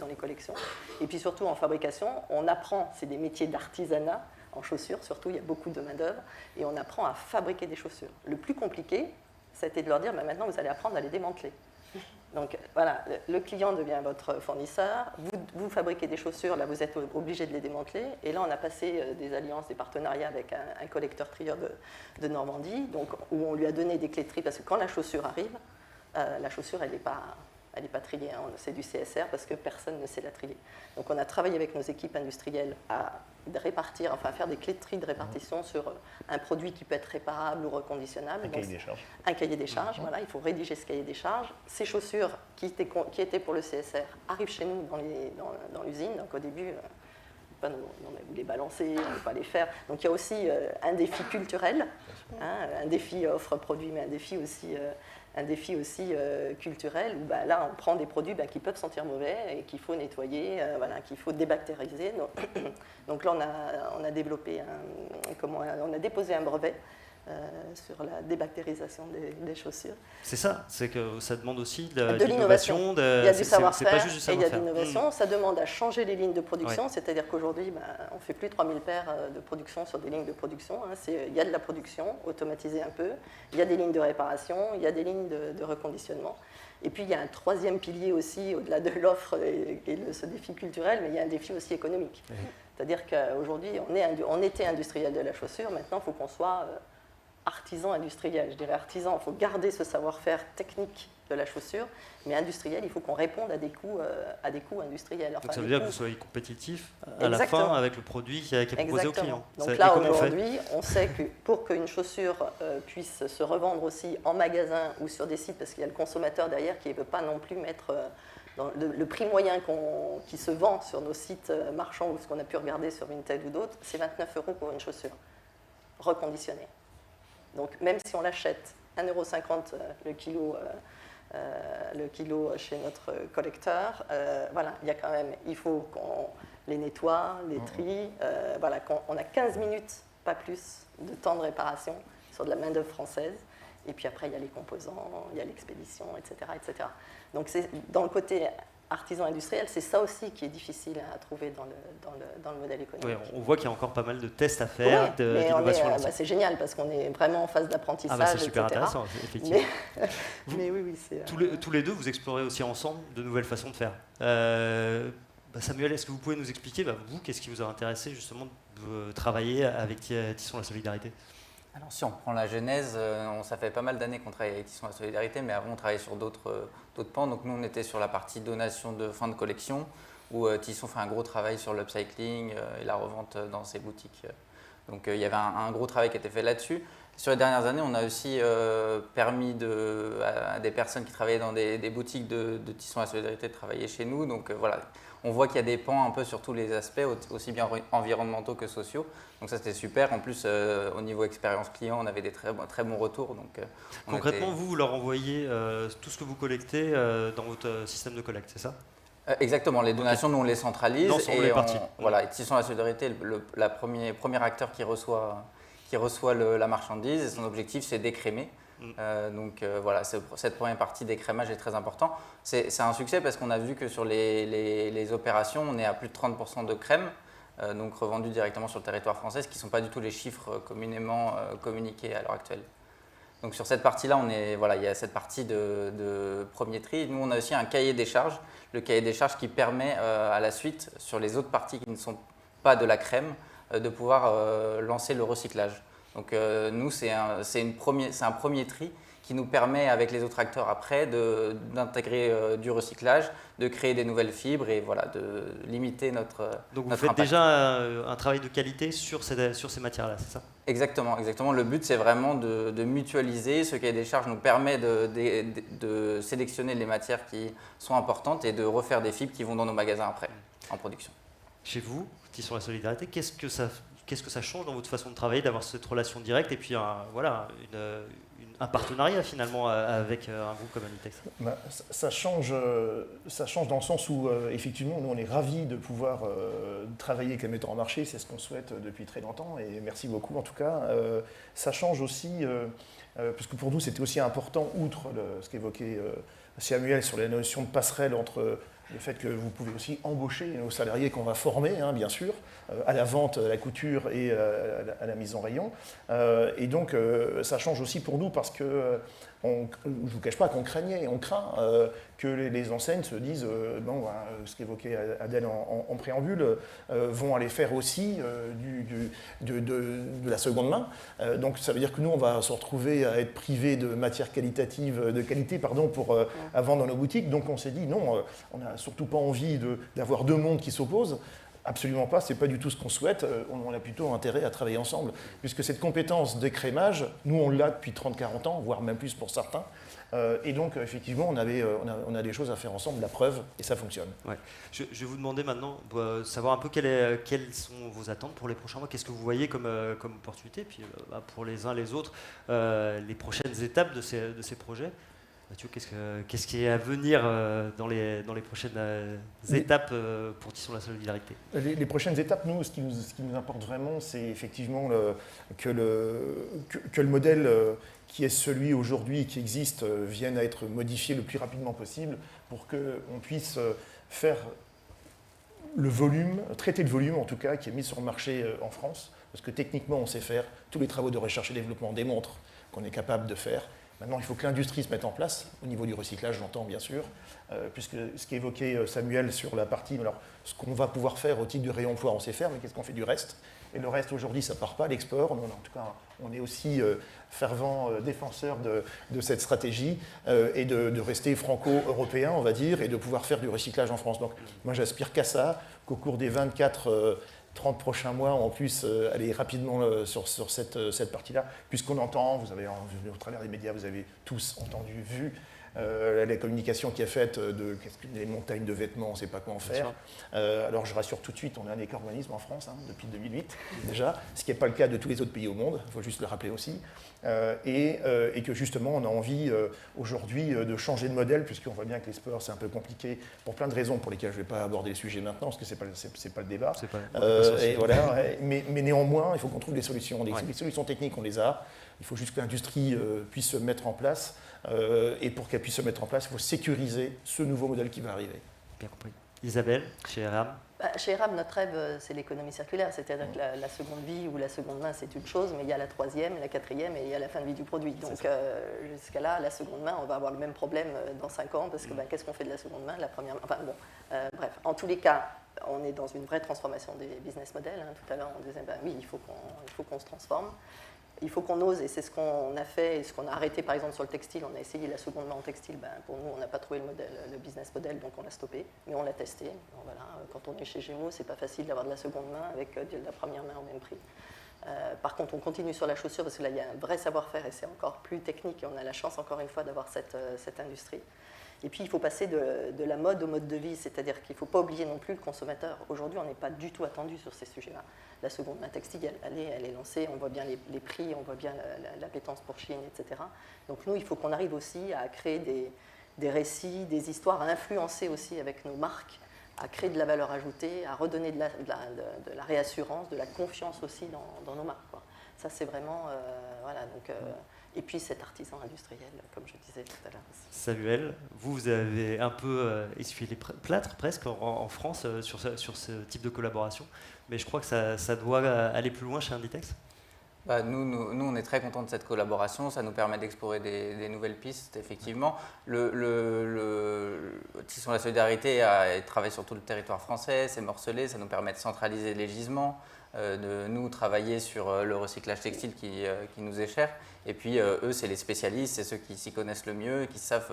les collections. Et puis surtout en fabrication, on apprend, c'est des métiers d'artisanat, en chaussures surtout, il y a beaucoup de main-d'œuvre, et on apprend à fabriquer des chaussures. Le plus compliqué, c'était de leur dire, maintenant vous allez apprendre à les démanteler. Donc voilà, le client devient votre fournisseur, vous fabriquez des chaussures, là vous êtes obligé de les démanteler, et là on a passé des alliances, des partenariats avec un collecteur-trieur de Normandie, donc, où on lui a donné des clés de tri, parce que quand la chaussure arrive, la chaussure elle n'est pas triée, hein, c'est du CSR parce que personne ne sait la trier. Donc on a travaillé avec nos équipes industrielles à répartir, enfin à faire des clés de tri de répartition sur un produit qui peut être réparable ou reconditionnable. Un cahier des charges. Un cahier des charges, voilà, il faut rédiger ce cahier des charges. Ces chaussures qui étaient pour le CSR arrivent chez nous dans l'usine, donc au début, pas nous, non, mais vous les balancez, on ne peut pas les faire. Donc il y a aussi un défi culturel, hein, un défi offre-produit, mais un défi aussi culturel, où là, on prend des produits qui peuvent sentir mauvais et qu'il faut nettoyer, qu'il faut débactériser. Donc là, on a développé on a déposé un brevet sur la débactérisation des chaussures. C'est ça, c'est que ça demande aussi de l'innovation. Il y a du savoir-faire et il y a de l'innovation. Ça demande à changer les lignes de production, c'est-à-dire qu'aujourd'hui, on ne fait plus 3000 paires de production sur des lignes de production. Hein. Il y a de la production, automatisée un peu, il y a des lignes de réparation, il y a des lignes de reconditionnement. Et puis, il y a un 3e pilier aussi, au-delà de l'offre et ce défi culturel, mais il y a un défi aussi économique. C'est-à-dire qu'aujourd'hui, on était industriel de la chaussure, maintenant, il faut qu'on soit artisan industriel. Je dirais artisan, il faut garder ce savoir-faire technique de la chaussure, mais industriel, il faut qu'on réponde à des coûts industriels. Enfin, donc ça veut dire que vous soyez compétitif à la fin avec le produit qui est proposé au client. Donc là, aujourd'hui, on sait que pour qu'une chaussure puisse se revendre aussi en magasin ou sur des sites, parce qu'il y a le consommateur derrière qui ne veut pas non plus mettre dans le prix moyen qui se vend sur nos sites marchands ou ce qu'on a pu regarder sur Vinted ou d'autres, c'est 29 € pour une chaussure reconditionnée. Donc même si on l'achète 1,50 € le kilo chez notre collecteur, il faut qu'on les nettoie, les trie, on a 15 minutes, pas plus, de temps de réparation sur de la main-d'œuvre française. Et puis après, il y a les composants, il y a l'expédition, etc., etc. Donc dans le côté artisan industriel, c'est ça aussi qui est difficile à trouver dans le modèle économique. Oui, on voit qu'il y a encore pas mal de tests à faire, d'innovation. C'est génial parce qu'on est vraiment en phase d'apprentissage, c'est super intéressant, effectivement. Mais oui, c'est... Tous les deux, vous explorez aussi ensemble de nouvelles façons de faire. Samuel, est-ce que vous pouvez nous expliquer, vous, qu'est-ce qui vous a intéressé justement de travailler avec Tissons la Solidarité ? Alors si on prend la genèse, ça fait pas mal d'années qu'on travaille avec Tissons la Solidarité, mais avant on travaillait sur d'autres pans. Donc nous on était sur la partie donation de fin de collection, où Tisson fait un gros travail sur l'upcycling et la revente dans ses boutiques. Donc il y avait un gros travail qui a été fait là-dessus. Sur les dernières années, on a aussi permis à des personnes qui travaillaient dans des boutiques de Tissons la Solidarité de travailler chez nous. Donc voilà, on voit qu'il y a des pans un peu sur tous les aspects, aussi bien environnementaux que sociaux. Donc ça, c'était super. En plus, au niveau expérience client, on avait des très bons retours. Donc, concrètement, vous leur envoyez tout ce que vous collectez dans votre système de collecte, c'est ça ? Exactement. Les donations, nous, on les centralise. L'ensemble est parti. Voilà, Tissons la Solidarité est le premier acteur qui reçoit la marchandise. Et son objectif, c'est d'écrémer. Voilà, cette première partie d'écrémage est très importante. C'est un succès parce qu'on a vu que sur les opérations, on est à plus de 30% de crème, donc revendue directement sur le territoire français, ce qui ne sont pas du tout les chiffres communément communiqués à l'heure actuelle. Donc sur cette partie-là, il y a cette partie de premier tri. Nous, on a aussi un cahier des charges, le cahier des charges qui permet à la suite, sur les autres parties qui ne sont pas de la crème, de pouvoir lancer le recyclage. Donc nous, c'est un premier tri qui nous permet, avec les autres acteurs après, d'intégrer du recyclage, de créer des nouvelles fibres et voilà, de limiter notre Donc vous notre faites impact. déjà un travail de qualité sur ces matières-là, c'est ça? Exactement, exactement. Le but, c'est vraiment de mutualiser. Ce cahier des charges nous permet de sélectionner les matières qui sont importantes et de refaire des fibres qui vont dans nos magasins après, en production. Chez vous, Tissons la solidarité, qu'est-ce que ça change dans votre façon de travailler, d'avoir cette relation directe et puis un partenariat finalement avec un groupe comme Inditex? Ça change dans le sens où effectivement nous on est ravis de pouvoir travailler avec les metteurs en marché, c'est ce qu'on souhaite depuis très longtemps et merci beaucoup en tout cas. Ça change aussi, parce que pour nous c'était aussi important, outre ce qu'évoquait Samuel sur la notion de passerelle entre le fait que vous pouvez aussi embaucher nos salariés qu'on va former, hein, bien sûr, à la vente, à la couture et à la mise en rayon. Et donc, ça change aussi pour nous parce que, je ne vous cache pas qu'on craint que les enseignes se disent, ce qu'évoquait Adèle en préambule, vont aller faire aussi de la seconde main. Donc, ça veut dire que nous, on va se retrouver à être privés de matières de qualité, à vendre dans nos boutiques. Donc, on s'est dit, non, on n'a surtout pas envie d'avoir deux mondes qui s'opposent. Absolument pas, ce n'est pas du tout ce qu'on souhaite. On a plutôt intérêt à travailler ensemble, puisque cette compétence d'écrémage, nous on l'a depuis 30-40 ans, voire même plus pour certains. Et donc effectivement, on a des choses à faire ensemble, la preuve, et ça fonctionne. Ouais. Je vais vous demander maintenant, savoir un peu quelles sont vos attentes pour les prochains mois, qu'est-ce que vous voyez comme opportunité, puis pour les uns les autres, les prochaines étapes de ces projets. Mathieu, qu'est-ce qui est à venir dans les prochaines étapes pour Tissons la solidarité? Les prochaines étapes, nous, ce qui nous importe vraiment, c'est effectivement que le modèle qui est celui aujourd'hui qui existe vienne à être modifié le plus rapidement possible pour qu'on puisse faire le volume, traiter le volume en tout cas, qui est mis sur le marché en France, parce que techniquement on sait faire, tous les travaux de recherche et développement démontrent qu'on est capable de faire. Maintenant, il faut que l'industrie se mette en place, au niveau du recyclage, j'entends bien sûr, puisque ce qu'évoquait Samuel sur la partie, alors ce qu'on va pouvoir faire au titre du réemploi, on sait faire, mais qu'est-ce qu'on fait du reste? Et le reste, aujourd'hui, ça ne part pas à l'export. En tout cas, on est aussi fervent défenseur de cette stratégie et de rester franco-européen, on va dire, et de pouvoir faire du recyclage en France. Donc, moi, j'aspire qu'à ça, qu'au cours des 30 prochains mois, on puisse aller rapidement sur cette partie-là, puisqu'on entend, au travers des médias, vous avez tous entendu, vu la communication qui est faite des montagnes de vêtements, on ne sait pas quoi en faire. Alors je rassure tout de suite, on a un éco-organisme en France depuis 2008 déjà, ce qui n'est pas le cas de tous les autres pays au monde, il faut juste le rappeler aussi, et que justement on a envie aujourd'hui de changer de modèle, puisqu'on voit bien que les sports c'est un peu compliqué pour plein de raisons pour lesquelles je ne vais pas aborder le sujet maintenant, parce que ce n'est pas le débat. Mais néanmoins, il faut qu'on trouve des solutions. Les solutions techniques, on les a. Il faut juste que l'industrie puisse se mettre en place. Et pour qu'elle puisse se mettre en place, il faut sécuriser ce nouveau modèle qui va arriver. Bien compris. Isabelle, chez RAM? Chez RAM, notre rêve, c'est l'économie circulaire. C'est-à-dire que la seconde vie ou la seconde main, c'est une chose, mais il y a la troisième, la quatrième et il y a la fin de vie du produit. Donc jusqu'à là, la seconde main, on va avoir le même problème dans 5 ans, parce que qu'est-ce qu'on fait de la seconde main? La première main, bref, en tous les cas, on est dans une vraie transformation des business models. Tout à l'heure, on disait, oui, il faut qu'on se transforme. Il faut qu'on ose, et c'est ce qu'on a fait, et ce qu'on a arrêté par exemple sur le textile. On a essayé la seconde main en textile. Pour nous, on n'a pas trouvé le business model, donc on l'a stoppé, mais on l'a testé. Donc, voilà, quand on est chez Gémeaux, c'est pas facile d'avoir de la seconde main avec de la première main au même prix. Par contre, on continue sur la chaussure, parce que là, il y a un vrai savoir-faire, et c'est encore plus technique, et on a la chance, encore une fois, d'avoir cette industrie. Et puis, il faut passer de la mode au mode de vie, c'est-à-dire qu'il ne faut pas oublier non plus le consommateur. Aujourd'hui, on n'est pas du tout attendu sur ces sujets-là. La seconde main textile, elle est lancée, on voit bien les prix, on voit bien l'appétence pour Chine, etc. Donc nous, il faut qu'on arrive aussi à créer des récits, des histoires, à influencer aussi avec nos marques, à créer de la valeur ajoutée, à redonner de la réassurance, de la confiance aussi dans nos marques, quoi. Ça, c'est vraiment... voilà, donc... Et puis cet artisan industriel, comme je disais tout à l'heure. Samuel, vous avez un peu essuyé les plâtres presque en France sur ce type de collaboration, mais je crois que ça doit aller plus loin chez Inditex. Nous, on est très contents de cette collaboration. Ça nous permet d'explorer des nouvelles pistes, effectivement. Le Tisson de la Solidarité travaille sur tout le territoire français, c'est morcelé, ça nous permet de centraliser les gisements, de nous travailler sur le recyclage textile qui nous est cher. Et puis, eux, c'est les spécialistes, c'est ceux qui s'y connaissent le mieux, qui savent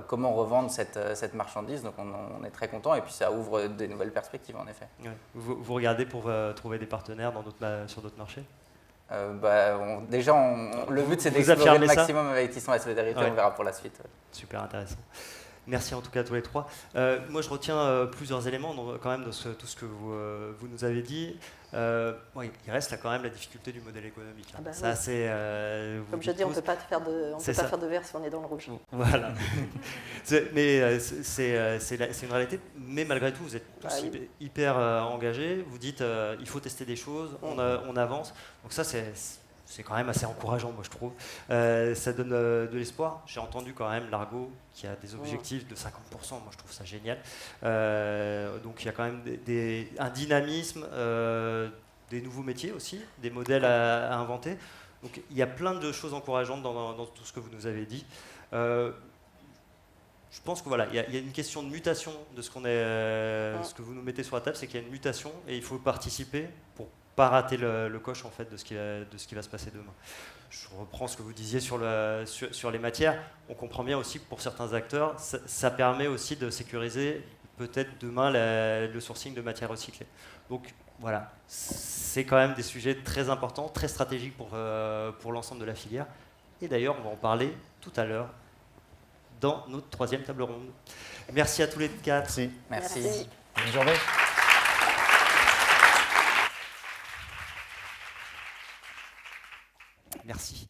comment revendre cette marchandise. Donc, on est très contents et puis ça ouvre des nouvelles perspectives, en effet. Ouais. Vous regardez pour trouver des partenaires sur d'autres marchés? Le but, c'est d'explorer le maximum avec Tisson la Solidarité. Ouais. On verra pour la suite. Ouais. Super intéressant. Merci en tout cas à tous les trois. Moi, je retiens plusieurs éléments quand même de tout ce que vous nous avez dit. Il reste là quand même la difficulté du modèle économique. Ah bah ça, oui. c'est, Comme je dis, on ne peut pas faire de verre si on est dans le rouge. Voilà. Mais c'est une réalité. Mais malgré tout, vous êtes tous hyper engagés. Vous dites il faut tester des choses, on avance. Donc ça, c'est quand même assez encourageant, moi je trouve. Ça donne de l'espoir. J'ai entendu quand même Largo qui a des objectifs de 50%. Moi je trouve ça génial. Donc il y a quand même un dynamisme, des nouveaux métiers aussi, des modèles à inventer. Donc il y a plein de choses encourageantes dans tout ce que vous nous avez dit. Je pense que voilà, il y a une question de mutation de ce que vous nous mettez sur la table, c'est qu'il y a une mutation et il faut participer pour pas rater le coche en fait de ce qui va se passer demain. Je reprends ce que vous disiez sur les matières. On comprend bien aussi que pour certains acteurs, ça permet aussi de sécuriser peut-être demain le sourcing de matières recyclées. Donc voilà, c'est quand même des sujets très importants, très stratégiques pour l'ensemble de la filière. Et d'ailleurs, on va en parler tout à l'heure dans notre troisième table ronde. Merci à tous les quatre. Merci. Bonne journée. Merci.